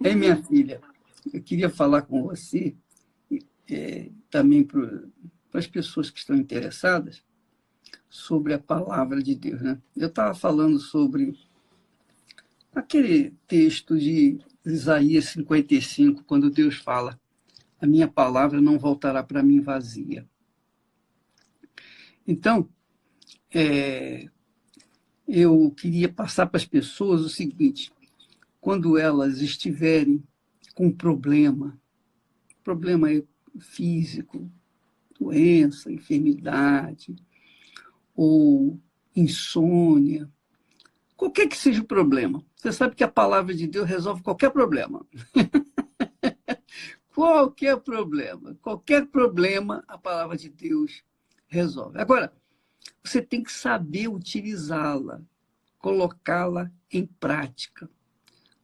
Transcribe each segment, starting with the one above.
Ei, minha filha, eu queria falar com você, também para as pessoas que estão interessadas, sobre a palavra de Deus, né? Eu estava falando sobre aquele texto de Isaías 55, quando Deus fala: a minha palavra não voltará para mim vazia. Então, eu queria passar para as pessoas o seguinte: quando elas estiverem com problema físico, doença, enfermidade, ou insônia, qualquer que seja o problema, você sabe que a palavra de Deus resolve qualquer problema. Qualquer problema, a palavra de Deus resolve. Agora, você tem que saber utilizá-la, colocá-la em prática.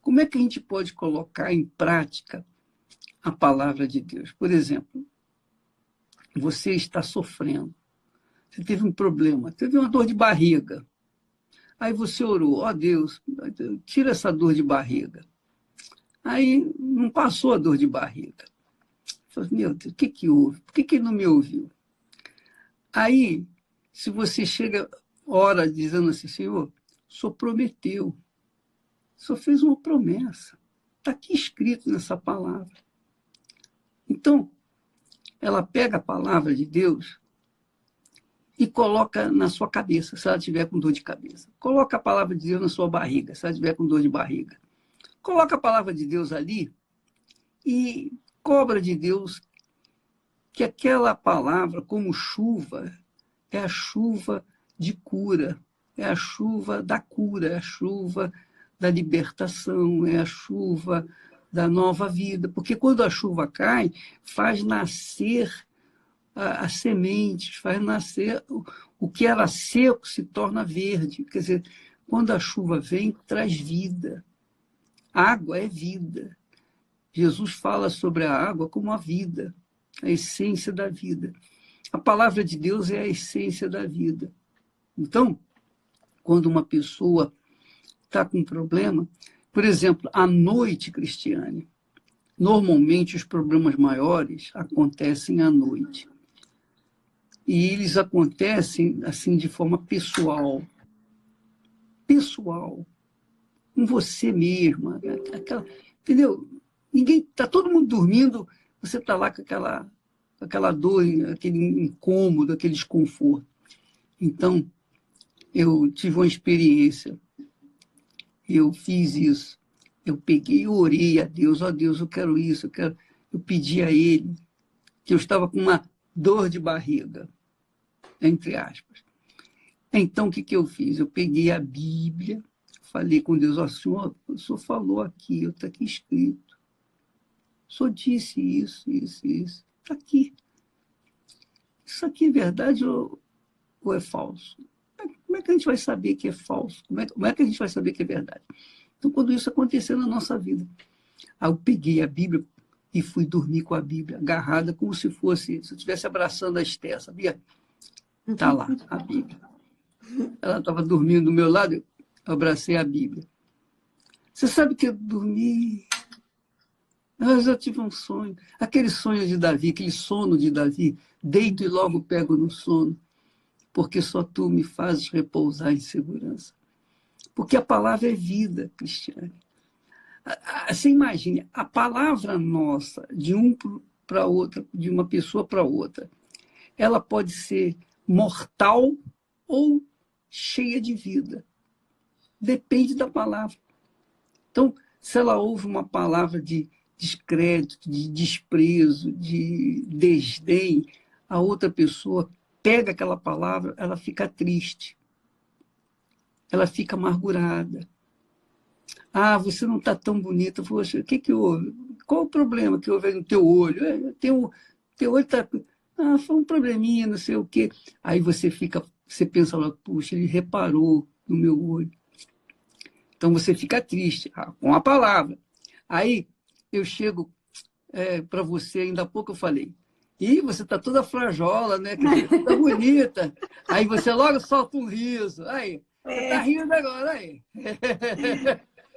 Como é que a gente pode colocar em prática a palavra de Deus? Por exemplo, você está sofrendo, você teve um problema, teve uma dor de barriga. Aí você orou: ó Deus, tira essa dor de barriga. Aí não passou a dor de barriga. Falei: meu Deus, o que que houve? Por que que ele não me ouviu? Aí, se você chega, ora, dizendo assim: Senhor, o Senhor prometeu, o Senhor fez uma promessa, está aqui escrito nessa palavra. Então, ela pega a palavra de Deus e coloca na sua cabeça, se ela estiver com dor de cabeça. Coloca a palavra de Deus na sua barriga, se ela estiver com dor de barriga. Coloca a palavra de Deus ali e cobra de Deus que aquela palavra, como chuva, é a chuva de cura, é a chuva da cura, é a chuva da libertação, é a chuva da nova vida. Porque quando a chuva cai, faz nascer as sementes, faz nascer o que era seco se torna verde. Quer dizer, quando a chuva vem, traz vida. Água é vida. Jesus fala sobre a água como a vida, a essência da vida. A palavra de Deus é a essência da vida. Então, quando uma pessoa está com um problema, por exemplo, à noite, Cristiane, normalmente os problemas maiores acontecem à noite. E eles acontecem assim de forma pessoal, com você mesma, entendeu? Ninguém, tá todo mundo dormindo, você está lá com aquela dor, aquele incômodo, aquele desconforto. Então, eu tive uma experiência, eu fiz isso, eu peguei e orei a Deus: ó Deus, eu quero isso, eu pedi a Ele, que eu estava com uma dor de barriga, entre aspas. Então, o que eu fiz? Eu peguei a Bíblia, falei com Deus: ó Senhor, o Senhor falou aqui, está aqui escrito. O Senhor disse isso, isso, isso. Está aqui. Isso aqui é verdade ou é falso? Como é que a gente vai saber que é falso? Como é que a gente vai saber que é verdade? Então, quando isso acontecer na nossa vida, aí eu peguei a Bíblia e fui dormir com a Bíblia agarrada, como se eu estivesse abraçando a Esther, sabia? Está lá, a Bíblia. Ela estava dormindo do meu lado, eu abracei a Bíblia. Você sabe que eu dormi... Eu já tive um sonho, aquele sonho de Davi, aquele sono de Davi: deito e logo pego no sono, porque só tu me fazes repousar em segurança. Porque a palavra é vida, Cristiane. Você imagine, a palavra nossa, de um para outra, de uma pessoa para outra, ela pode ser mortal ou cheia de vida. Depende da palavra. Então, se ela ouve uma palavra de descrédito, de desprezo, de desdém, a outra pessoa pega aquela palavra, ela fica triste, ela fica amargurada. Ah, você não está tão bonita. Poxa, o que houve? Qual o problema que houve no teu olho? Teu olho está... Ah, foi um probleminha, não sei o quê. Aí você pensa lá: puxa, ele reparou no meu olho. Então você fica triste com a palavra. Aí eu chego para você, ainda há pouco eu falei: ih, você está toda frajola, né? Está bonita. Aí você logo solta um riso. Aí, você está rindo agora, aí.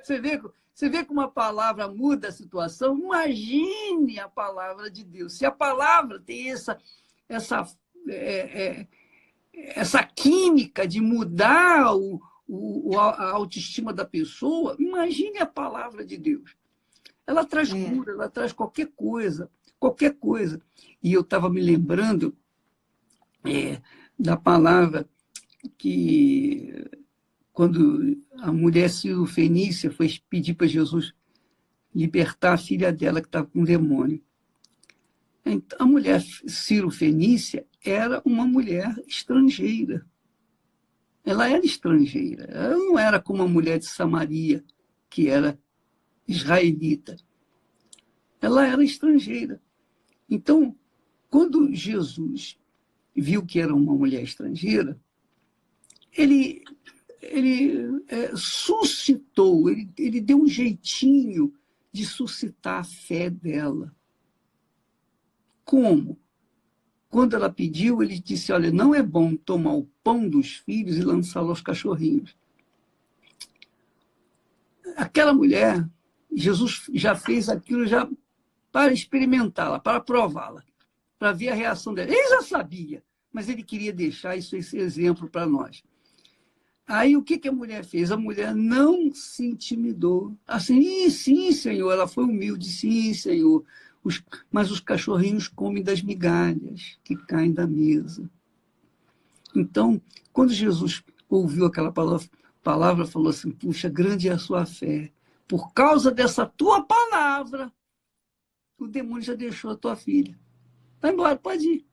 Você vê, Você vê como a palavra muda a situação? Imagine a palavra de Deus. Se a palavra tem essa, é, é, essa química de mudar a autoestima da pessoa, imagine a palavra de Deus. Ela traz cura, ela traz qualquer coisa, qualquer coisa. E eu estava me lembrando da palavra que, quando a mulher Ciro-Fenícia foi pedir para Jesus libertar a filha dela que estava com um demônio. Então, a mulher Ciro-Fenícia era uma mulher estrangeira. Ela era estrangeira. Ela não era como a mulher de Samaria, que era israelita. Ela era estrangeira. Então, quando Jesus viu que era uma mulher estrangeira, ele suscitou, ele deu um jeitinho de suscitar a fé dela. Como? Quando ela pediu, ele disse, olha, não é bom tomar o pão dos filhos e lançá-lo aos cachorrinhos. Aquela mulher, Jesus já fez aquilo já para experimentá-la, para prová-la, para ver a reação dela. Ele já sabia, mas ele queria deixar esse exemplo para nós. Aí o que a mulher fez? A mulher não se intimidou. Assim, sim, Senhor, ela foi humilde, sim, Senhor. Mas os cachorrinhos comem das migalhas que caem da mesa. Então, quando Jesus ouviu aquela palavra, falou assim, puxa, grande é a sua fé. Por causa dessa tua palavra, o demônio já deixou a tua filha. Vai embora, pode ir.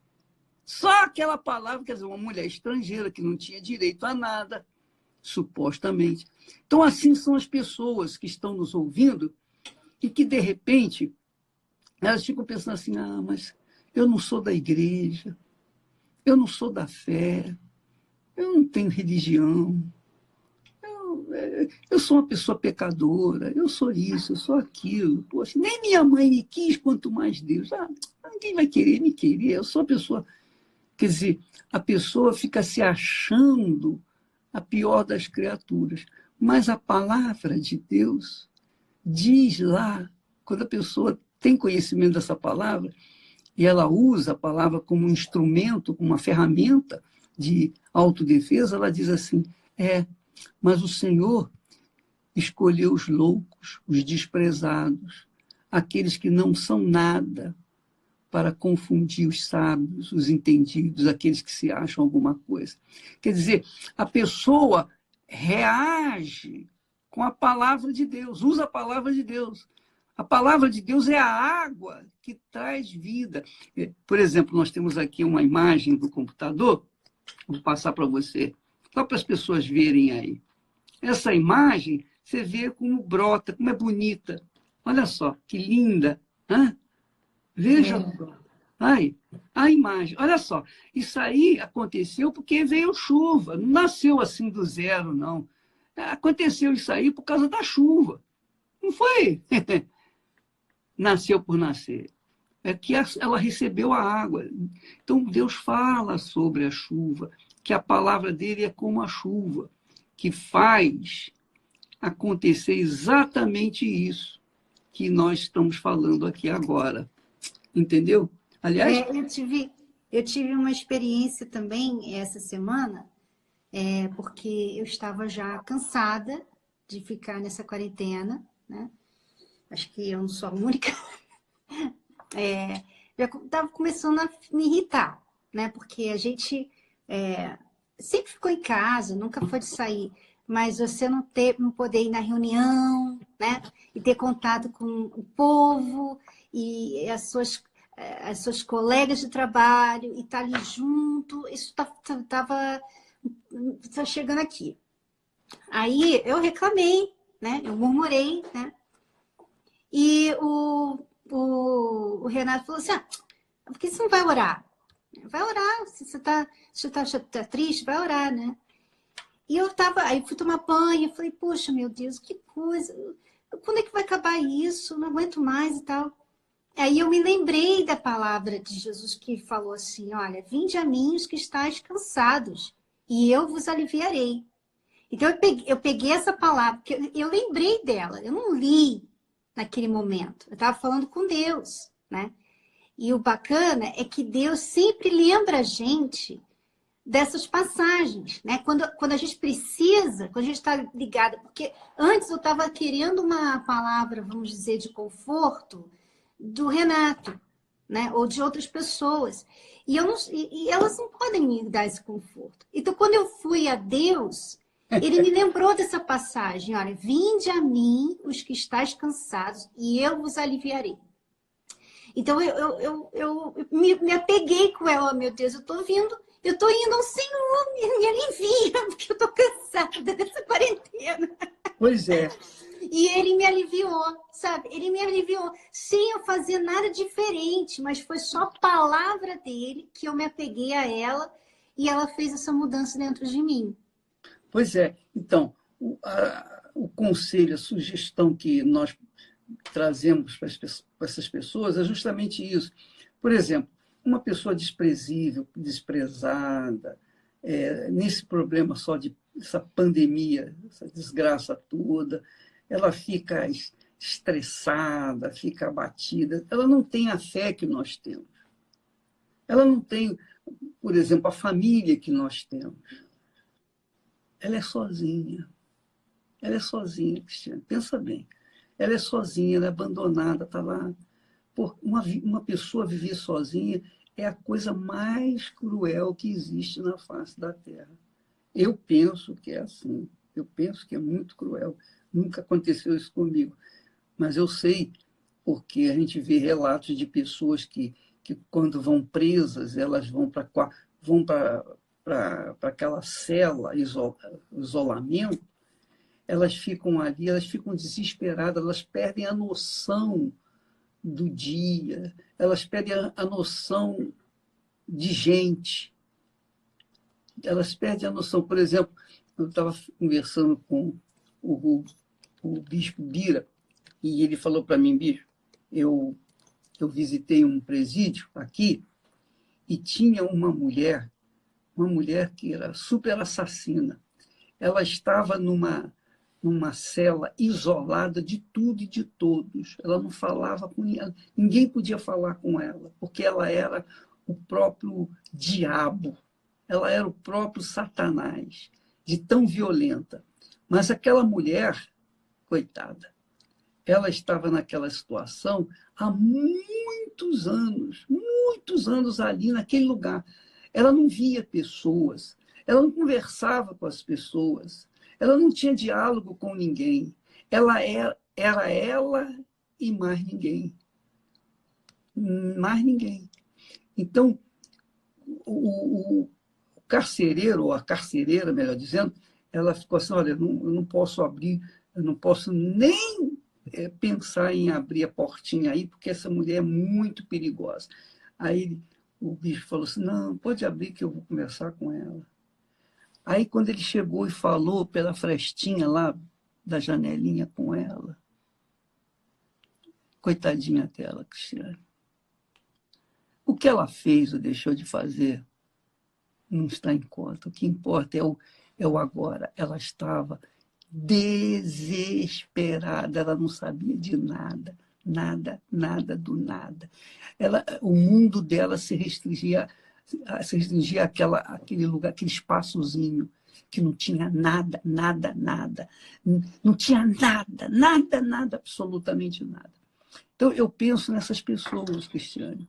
Só aquela palavra, quer dizer, uma mulher estrangeira que não tinha direito a nada, supostamente. Então, assim são as pessoas que estão nos ouvindo e que, de repente, elas ficam pensando assim, mas eu não sou da igreja, eu não sou da fé, eu não tenho religião, eu sou uma pessoa pecadora, eu sou isso, eu sou aquilo. Poxa, nem minha mãe me quis, quanto mais Deus. Ninguém vai querer me querer, eu sou uma pessoa... Quer dizer, a pessoa fica se achando a pior das criaturas. Mas a palavra de Deus diz lá, quando a pessoa tem conhecimento dessa palavra, e ela usa a palavra como um instrumento, como uma ferramenta de autodefesa, ela diz assim, mas o Senhor escolheu os loucos, os desprezados, aqueles que não são nada, para confundir os sábios, os entendidos, aqueles que se acham alguma coisa. Quer dizer, a pessoa reage com a palavra de Deus, usa a palavra de Deus. A palavra de Deus é a água que traz vida. Por exemplo, nós temos aqui uma imagem do computador, vou passar para você, só para as pessoas verem aí. Essa imagem, você vê como brota, como é bonita. Olha só, que linda. Veja aí, a imagem. Olha só, isso aí aconteceu porque veio chuva. Não nasceu assim do zero, não. Aconteceu isso aí por causa da chuva. Não foi nasceu por nascer. É que ela recebeu a água. Então, Deus fala sobre a chuva, que a palavra dele é como a chuva, que faz acontecer exatamente isso que nós estamos falando aqui agora. Entendeu? Aliás... eu tive uma experiência também essa semana, porque eu estava já cansada de ficar nessa quarentena, né? Acho que eu não sou a única. Já estava começando a me irritar, né? Porque a gente sempre ficou em casa, nunca foi de sair, mas você não poder ir na reunião, né? E ter contato com o povo e as suas colegas de trabalho e estar ali junto, isso estava chegando aqui. Aí eu reclamei, né? Eu murmurei, né? E o Renato falou assim, por que você não vai orar? Vai orar, se você tá triste, vai orar, né? E aí fui tomar banho, falei, poxa, meu Deus, que coisa, quando é que vai acabar isso? Não aguento mais e tal. Aí eu me lembrei da palavra de Jesus que falou assim, olha, vinde a mim os que estáis cansados, e eu vos aliviarei. Então, eu peguei essa palavra, porque eu lembrei dela, eu não li naquele momento. Eu estava falando com Deus, né? E o bacana é que Deus sempre lembra a gente dessas passagens, né? Quando a gente precisa, quando a gente está ligada, porque antes eu estava querendo uma palavra, vamos dizer, de conforto do Renato, né? Ou de outras pessoas. E, eu não, e elas não podem me dar esse conforto. Então, quando eu fui a Deus, ele me lembrou dessa passagem. Olha, vinde a mim os que estáis cansados e eu vos aliviarei. Então, eu me apeguei com ela. Oh, meu Deus, eu estou indo ao Senhor, me alivia, porque eu estou cansada dessa quarentena. Pois é. E ele me aliviou, sabe? Ele me aliviou sem eu fazer nada diferente, mas foi só a palavra dele que eu me apeguei a ela e ela fez essa mudança dentro de mim. Pois é. Então, o conselho, a sugestão que nós trazemos para essas pessoas é justamente isso. Por exemplo, uma pessoa desprezível, desprezada, nesse problema só de essa pandemia, essa desgraça toda, ela fica estressada, fica abatida, ela não tem a fé que nós temos. Ela não tem, por exemplo, a família que nós temos. Ela é sozinha. Ela é sozinha, Cristiane. Pensa bem. Ela é sozinha, ela é abandonada, está lá. Uma pessoa viver sozinha é a coisa mais cruel que existe na face da Terra. Eu penso que é assim. Eu penso que é muito cruel. Nunca aconteceu isso comigo. Mas eu sei, porque a gente vê relatos de pessoas que quando vão presas, elas vão para aquela cela, isolamento, elas ficam ali, elas ficam desesperadas, elas perdem a noção do dia, elas perdem a noção de gente, elas perdem a noção. Por exemplo, eu estava conversando com o bispo Bira, e ele falou para mim: bicho, eu visitei um presídio aqui e tinha uma mulher que era super assassina. Ela estava numa cela isolada de tudo e de todos. Ela não falava com ninguém, ninguém podia falar com ela, porque ela era o próprio diabo, ela era o próprio Satanás, de tão violenta. Mas aquela mulher, coitada, ela estava naquela situação há muitos anos ali naquele lugar. Ela não via pessoas, ela não conversava com as pessoas, ela não tinha diálogo com ninguém. Ela era ela e mais ninguém. Mais ninguém. Então, o carcereiro, ou a carcereira, melhor dizendo, ela ficou assim: olha, eu não posso abrir, eu não posso nem pensar em abrir a portinha aí, porque essa mulher é muito perigosa. Aí o bicho falou assim: não, pode abrir que eu vou conversar com ela. Aí, quando ele chegou e falou pela frestinha lá da janelinha com ela, coitadinha dela, Cristiane. O que ela fez ou deixou de fazer não está em conta. O que importa é o agora. Ela estava desesperada, ela não sabia de nada, nada do nada. O mundo dela se restringia àquele lugar, aquele espaçozinho que não tinha nada. Não tinha nada, absolutamente nada. Então, eu penso nessas pessoas, Cristiane.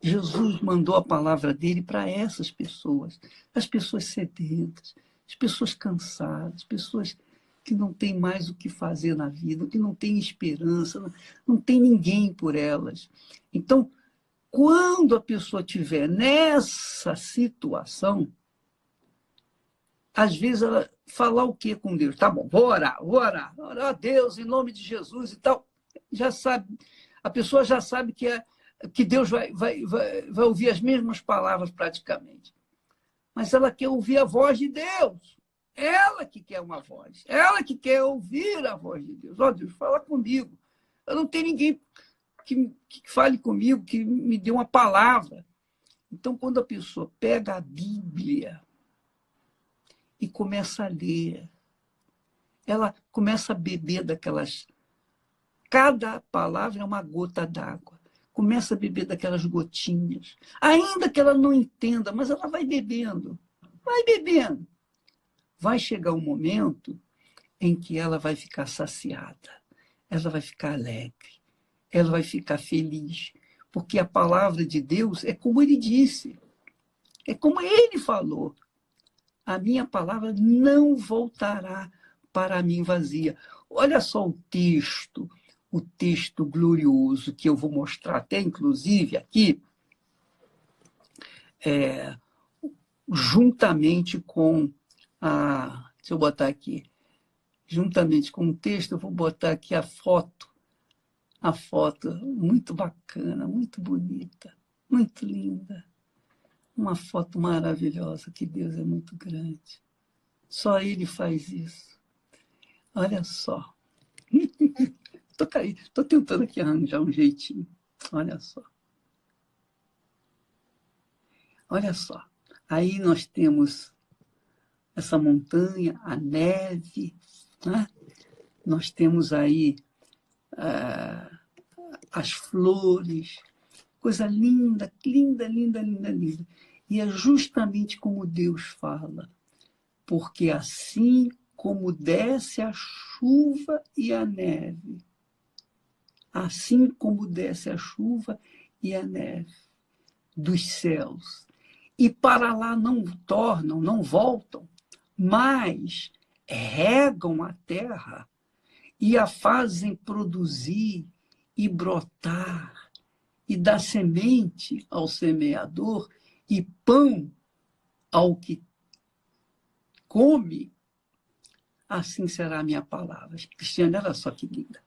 Jesus mandou a palavra dele para essas pessoas, as pessoas sedentas, as pessoas cansadas, pessoas que não têm mais o que fazer na vida, que não têm esperança, não tem ninguém por elas. Então, quando a pessoa estiver nessa situação, às vezes ela falar o quê com Deus? Tá bom, vou orar a Deus em nome de Jesus e tal. Já sabe, a pessoa já sabe que Deus vai ouvir as mesmas palavras praticamente. Mas ela quer ouvir a voz de Deus. Ela que quer uma voz. Ela que quer ouvir a voz de Deus. Ó, Deus, fala comigo. Eu não tenho ninguém que fale comigo, que me dê uma palavra. Então, quando a pessoa pega a Bíblia e começa a ler. Ela começa a beber daquelas... Cada palavra é uma gota d'água. Começa a beber daquelas gotinhas. Ainda que ela não entenda, mas ela vai bebendo. Vai bebendo. Vai chegar um momento em que ela vai ficar saciada. Ela vai ficar alegre. Ela vai ficar feliz. Porque a palavra de Deus é como ele disse. É como ele falou. A minha palavra não voltará para mim vazia. Olha só o texto glorioso que eu vou mostrar até, inclusive, aqui, juntamente com a... Deixa eu botar aqui. Juntamente com o texto, eu vou botar aqui a foto. A foto muito bacana, muito bonita, muito linda. Uma foto maravilhosa, que Deus é muito grande. Só Ele faz isso. Olha só. Estou tentando aqui arranjar um jeitinho. Olha só. Olha só. Aí nós temos essa montanha, a neve, né? Nós temos aí as flores, coisa linda, linda, linda, linda, linda. E é justamente como Deus fala, porque assim como desce a chuva e a neve, assim como desce a chuva e a neve dos céus, e para lá não tornam, não voltam, mas regam a terra e a fazem produzir e brotar, e dar semente ao semeador e pão ao que come, assim será a minha palavra. Cristiane, olha só que linda.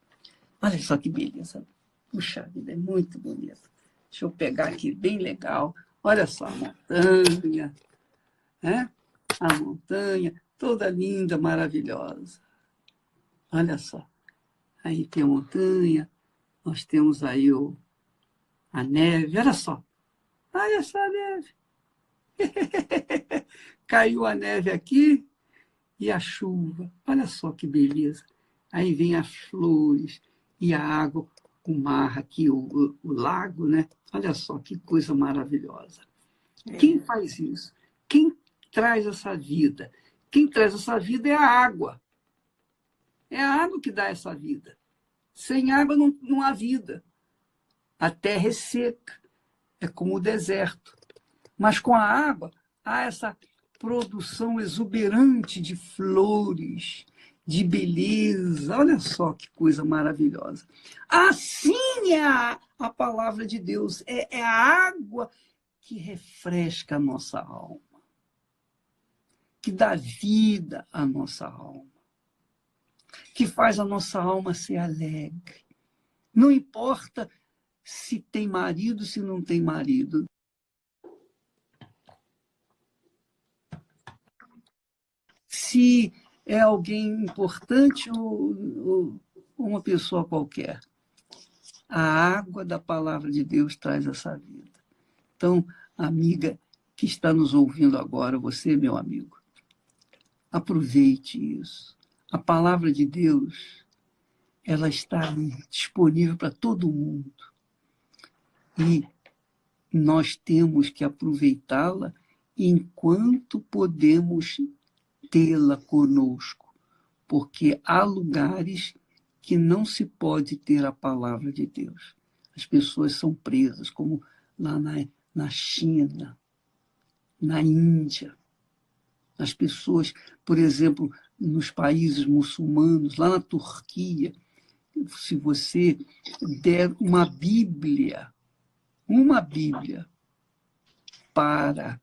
Olha só que beleza. Puxa vida, é muito bonito. Deixa eu pegar aqui, bem legal. Olha só a montanha, né? A montanha, toda linda, maravilhosa. Olha só. Aí tem a montanha, nós temos aí a neve. Olha só. Olha só a neve. Caiu a neve aqui e a chuva. Olha só que beleza. Aí vem as flores e a água, o mar aqui, o lago, né? Olha só que coisa maravilhosa. Quem faz isso? Quem traz essa vida? Quem traz essa vida é a água. É a água que dá essa vida. Sem água não há vida. A terra é seca, é como o deserto. Mas com a água há essa produção exuberante de flores, de beleza. Olha só que coisa maravilhosa. Assim é a palavra de Deus. É a água que refresca a nossa alma, que dá vida à nossa alma, que faz a nossa alma ser alegre. Não importa se tem marido, se não tem marido. Se é alguém importante ou uma pessoa qualquer. A água da palavra de Deus traz essa vida. Então, amiga que está nos ouvindo agora, você, meu amigo, aproveite isso. A palavra de Deus, ela está disponível para todo mundo. E nós temos que aproveitá-la enquanto podemos tê-la conosco, porque há lugares que não se pode ter a palavra de Deus. As pessoas são presas, como lá na China, na Índia. As pessoas, por exemplo, nos países muçulmanos, lá na Turquia, se você der uma Bíblia para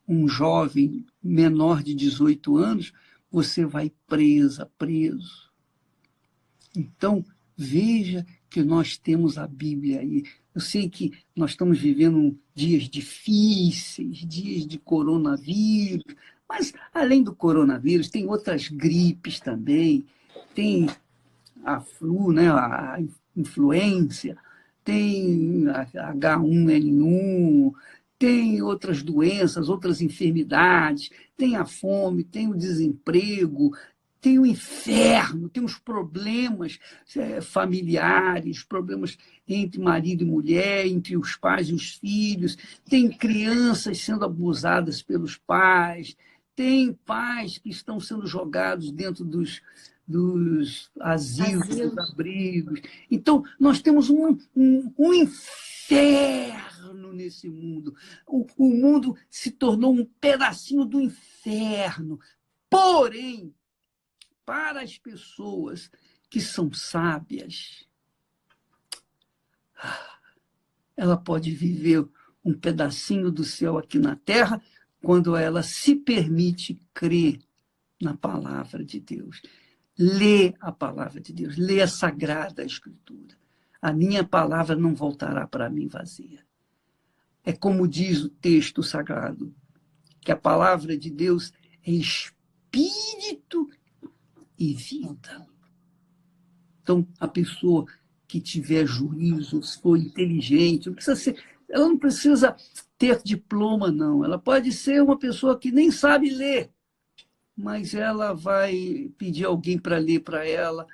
um jovem menor de 18 anos, você vai preso. Então, veja que nós temos a Bíblia aí. Eu sei que nós estamos vivendo dias difíceis, dias de coronavírus, mas, além do coronavírus, tem outras gripes também, tem a flu, né, a influenza, tem a H1N1, tem outras doenças, outras enfermidades, tem a fome, tem o desemprego, tem o inferno, tem os problemas familiares, problemas entre marido e mulher, entre os pais e os filhos, tem crianças sendo abusadas pelos pais, tem pais que estão sendo jogados dentro dos asilos, dos abrigos. Então, nós temos um inferno nesse mundo. O mundo se tornou um pedacinho do inferno. Porém, para as pessoas que são sábias, ela pode viver um pedacinho do céu aqui na terra quando ela se permite crer na palavra de Deus. Lê a palavra de Deus, lê a Sagrada Escritura. A minha palavra não voltará para mim vazia. É como diz o texto sagrado, que a palavra de Deus é espírito e vida. Então, a pessoa que tiver juízo, se for inteligente, ela não precisa ter diploma, não. Ela pode ser uma pessoa que nem sabe ler, mas ela vai pedir alguém para ler para ela,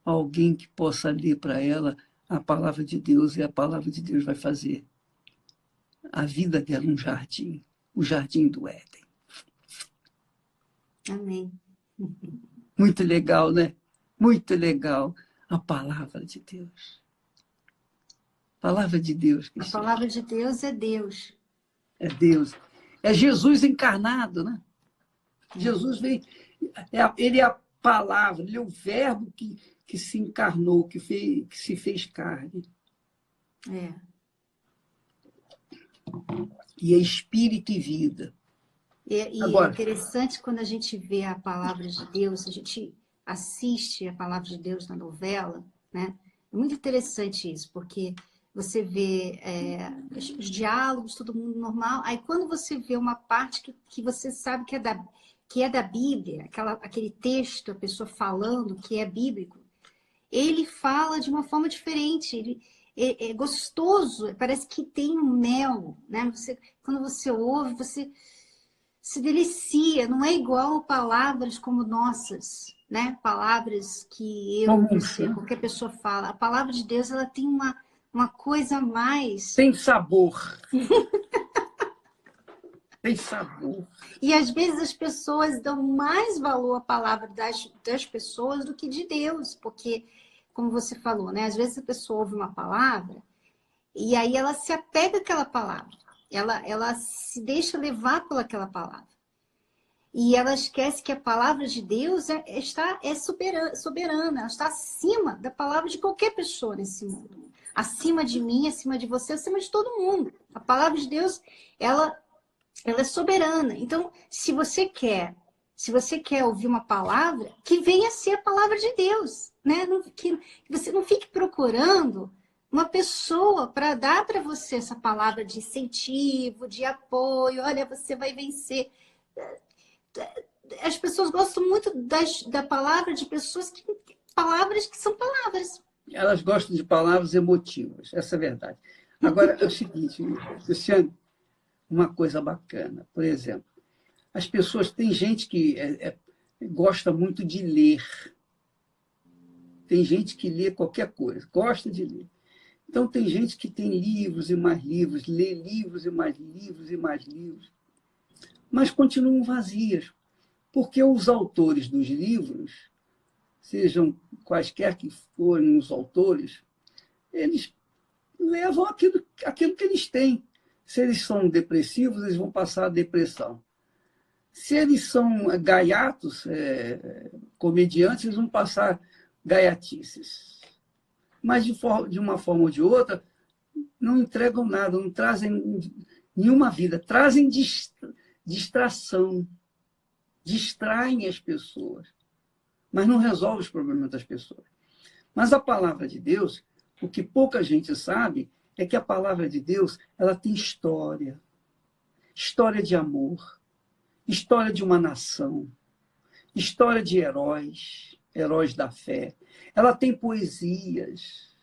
alguém que possa ler para ela a palavra de Deus, e a palavra de Deus vai fazer a vida dela um jardim, o jardim do Éden. Amém. Muito legal, né? Muito legal a palavra de Deus. A palavra de Deus, A Cristiano. palavra de Deus é Deus. É Deus. É Jesus encarnado, né? Jesus veio, ele é a palavra, ele é o verbo que se encarnou, que se fez carne. É. E é espírito e vida. E Agora, é interessante quando a gente vê a palavra de Deus, a gente assiste a palavra de Deus na novela, né? É muito interessante isso, porque você vê os diálogos, todo mundo normal, aí quando você vê uma parte que você sabe que é da Bíblia, aquele texto, a pessoa falando que é bíblico, ele fala de uma forma diferente, ele é gostoso, parece que tem um mel, né? Quando você ouve, você se delicia, não é igual palavras como nossas, né? Palavras que eu, você, qualquer pessoa fala. A palavra de Deus, ela tem uma coisa a mais. Tem sabor. Tem sabor. E às vezes as pessoas dão mais valor à palavra das pessoas do que de Deus, porque, como você falou, né? Às vezes a pessoa ouve uma palavra e aí ela se apega àquela palavra. Ela se deixa levar pelaquela palavra. E ela esquece que a palavra de Deus é soberana, ela está acima da palavra de qualquer pessoa nesse mundo. Acima de mim, acima de você, acima de todo mundo. A palavra de Deus, ela é soberana. Então, se você quer ouvir uma palavra, que venha a ser a palavra de Deus, né? Que você não fique procurando uma pessoa para dar para você essa palavra de incentivo, de apoio. Olha, você vai vencer. As pessoas gostam muito da palavra de pessoas palavras que são palavras. Elas gostam de palavras emotivas, essa é a verdade. Agora, é o seguinte, Luciano, uma coisa bacana, por exemplo, as pessoas, tem gente que gosta muito de ler. Tem gente que lê qualquer coisa, gosta de ler. Então, tem gente que tem livros e mais livros, lê livros e mais livros e mais livros, mas continuam vazias, porque os autores dos livros, sejam quaisquer que forem os autores, eles levam aquilo que eles têm. Se eles são depressivos, eles vão passar a depressão. Se eles são gaiatos, comediantes, eles vão passar gaiatices. Mas, de uma forma ou de outra, não entregam nada, não trazem nenhuma vida, trazem distração, distraem as pessoas, mas não resolvem os problemas das pessoas. Mas a palavra de Deus, o que pouca gente sabe, é que a palavra de Deus, ela tem história. História de amor, história de uma nação, história de heróis, heróis da fé. Ela tem poesias,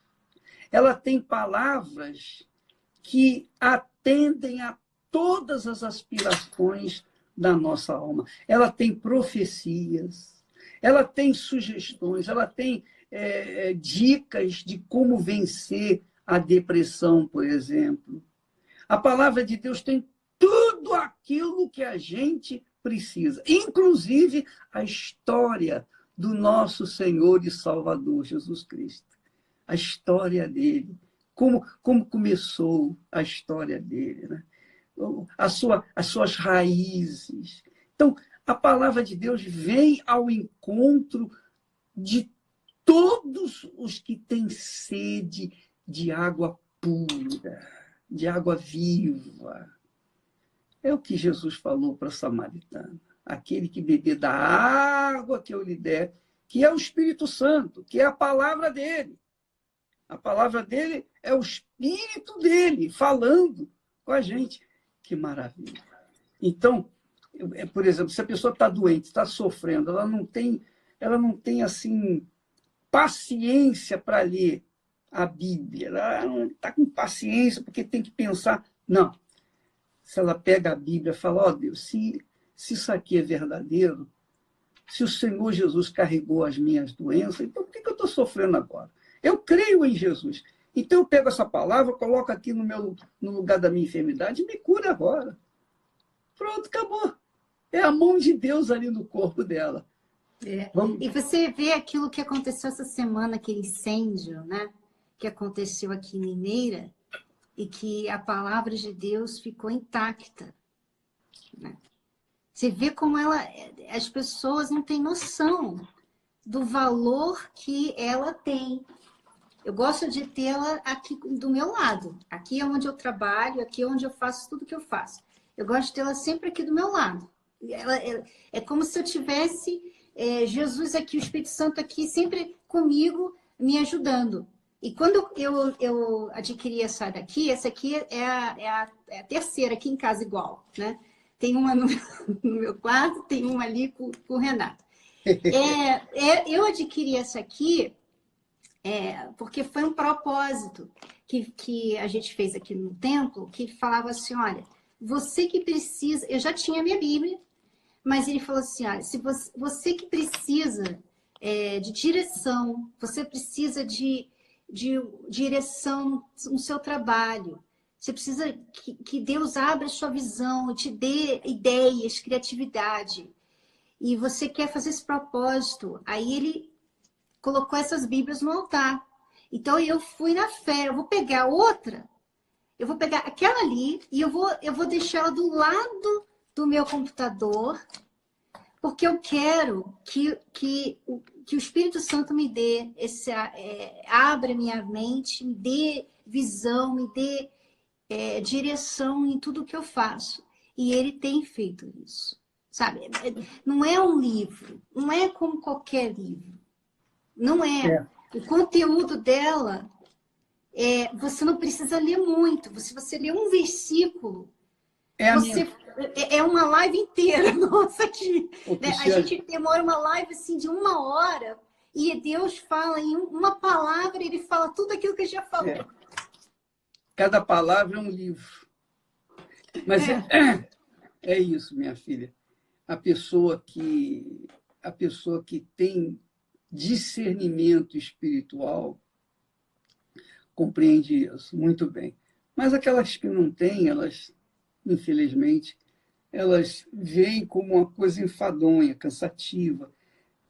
ela tem palavras que atendem a todas as aspirações da nossa alma. Ela tem profecias, ela tem sugestões, ela tem dicas de como vencer a depressão, por exemplo. A palavra de Deus tem tudo aquilo que a gente precisa, inclusive a história do nosso Senhor e Salvador Jesus Cristo. A história dele, como começou a história dele, né? As suas raízes. Então, a palavra de Deus vem ao encontro de todos os que têm sede de água pura, de água viva. É o que Jesus falou para a samaritana. Aquele que beber da água que eu lhe der, que é o Espírito Santo, que é a palavra dele. A palavra dele é o Espírito dele falando com a gente. Que maravilha. Então, por exemplo, se a pessoa está doente, está sofrendo, ela não tem assim, paciência para ler a Bíblia. Ela não está com paciência porque tem que pensar. Não. Se ela pega a Bíblia e fala, Deus, se isso aqui é verdadeiro, se o Senhor Jesus carregou as minhas doenças, então por que eu estou sofrendo agora? Eu creio em Jesus. Então eu pego essa palavra, coloco aqui no lugar da minha enfermidade e me cura agora. Pronto, acabou. É a mão de Deus ali no corpo dela. E você vê aquilo que aconteceu essa semana, aquele incêndio, né? Que aconteceu aqui em Limeira, e que a palavra de Deus ficou intacta, né? Você vê como as pessoas não têm noção do valor que ela tem. Eu gosto de tê-la aqui do meu lado. Aqui é onde eu trabalho, aqui é onde eu faço tudo que eu faço. Eu gosto de tê-la sempre aqui do meu lado. É como se eu tivesse Jesus aqui, o Espírito Santo aqui, sempre comigo, me ajudando. E quando eu adquiri essa daqui, essa aqui é a terceira aqui em casa igual, né? Tem uma no meu quarto, tem uma ali com o Renato. Eu adquiri essa aqui porque foi um propósito que a gente fez aqui no templo, que falava assim, olha, você que precisa... Eu já tinha a minha Bíblia, mas ele falou assim, olha, se você que precisa de direção, você precisa de direção no seu trabalho, você precisa que Deus abra a sua visão, te dê ideias, criatividade, e você quer fazer esse propósito, aí ele colocou essas Bíblias no altar. Então eu fui na fé, eu vou pegar outra, eu vou pegar aquela ali e eu vou deixar ela do lado do meu computador, porque eu quero que o Espírito Santo me dê abra minha mente, me dê visão, me dê direção em tudo que eu faço. E ele tem feito isso, sabe? Não é um livro, não é como qualquer livro. Não é. O conteúdo dela, você não precisa ler muito. Se você ler um versículo, é uma live inteira nossa aqui. Né? A gente demora uma live assim, de 1 hora e Deus fala em uma palavra, ele fala tudo aquilo que a gente já falou. Cada palavra é um livro. Mas é isso, minha filha. A pessoa que tem discernimento espiritual compreende isso muito bem. Mas aquelas que não têm, elas, infelizmente, elas veem como uma coisa enfadonha, cansativa,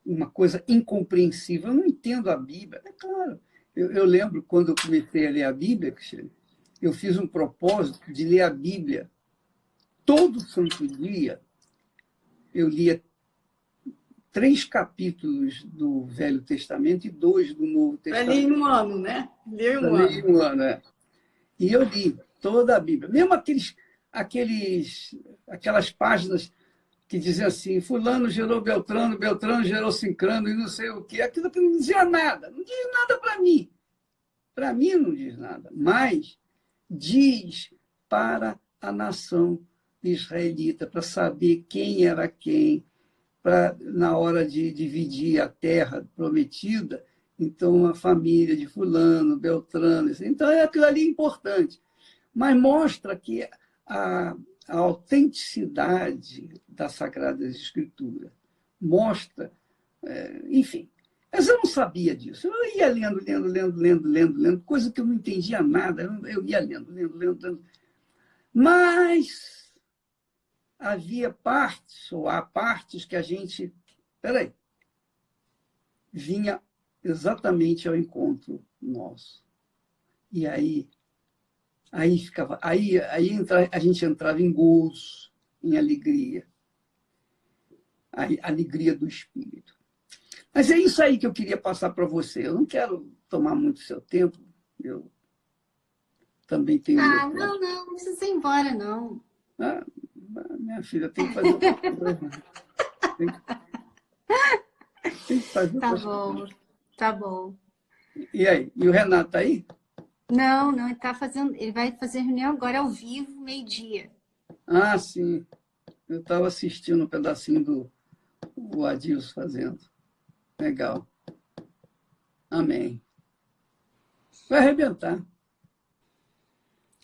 uma coisa incompreensível. Eu não entendo a Bíblia. É claro, eu lembro quando eu comecei a ler a Bíblia, eu fiz um propósito de ler a Bíblia todo santo dia. Eu lia 3 capítulos do Velho Testamento e 2 do Novo Testamento. Ali em um ano, né? Li um ano, E eu li toda a Bíblia. Mesmo aquelas páginas que diziam assim, fulano gerou Beltrano, Beltrano gerou Sincrano e não sei o quê. Aquilo que não dizia nada. Não diz nada para mim. Para mim não diz nada. Mas diz para a nação israelita, para saber quem era quem, na hora de dividir a terra prometida, então a família de fulano, Beltrano, então aquilo ali é importante. Mas mostra que a, a autenticidade das Sagradas Escrituras. Mostra, enfim. Mas eu não sabia disso. Eu ia lendo, coisa que eu não entendia nada. Eu ia lendo. Mas havia partes, ou há partes que a gente... Peraí. Vinha exatamente ao encontro nosso. E aí a gente entrava em gozo, em alegria. A alegria do espírito. Mas é isso aí que eu queria passar para você. Eu não quero tomar muito seu tempo. Eu também tenho Ah, meu... não precisa ir embora, não. Ah, minha filha, tem que fazer outra coisa. Tem que fazer Tá outras bom, coisas. tá bom. E aí? E o Renato tá aí? Não, ele vai fazer reunião agora ao vivo, meio-dia. Ah, sim. Eu estava assistindo um pedacinho do Adilson fazendo. Legal. Amém. Vai arrebentar.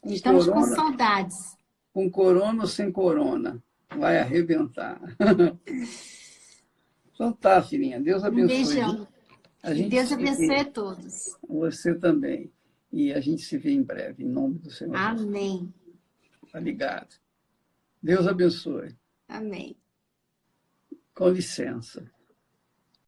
Com Estamos com corona, saudades. com corona ou sem corona. Vai arrebentar. Então tá, filhinha. Deus Um abençoe. beijão. A Que gente Deus se abençoe vê. a todos. Você também. E a gente se vê em breve, em nome do Senhor Jesus. Amém. Tá ligado? Deus abençoe. Amém. Com licença.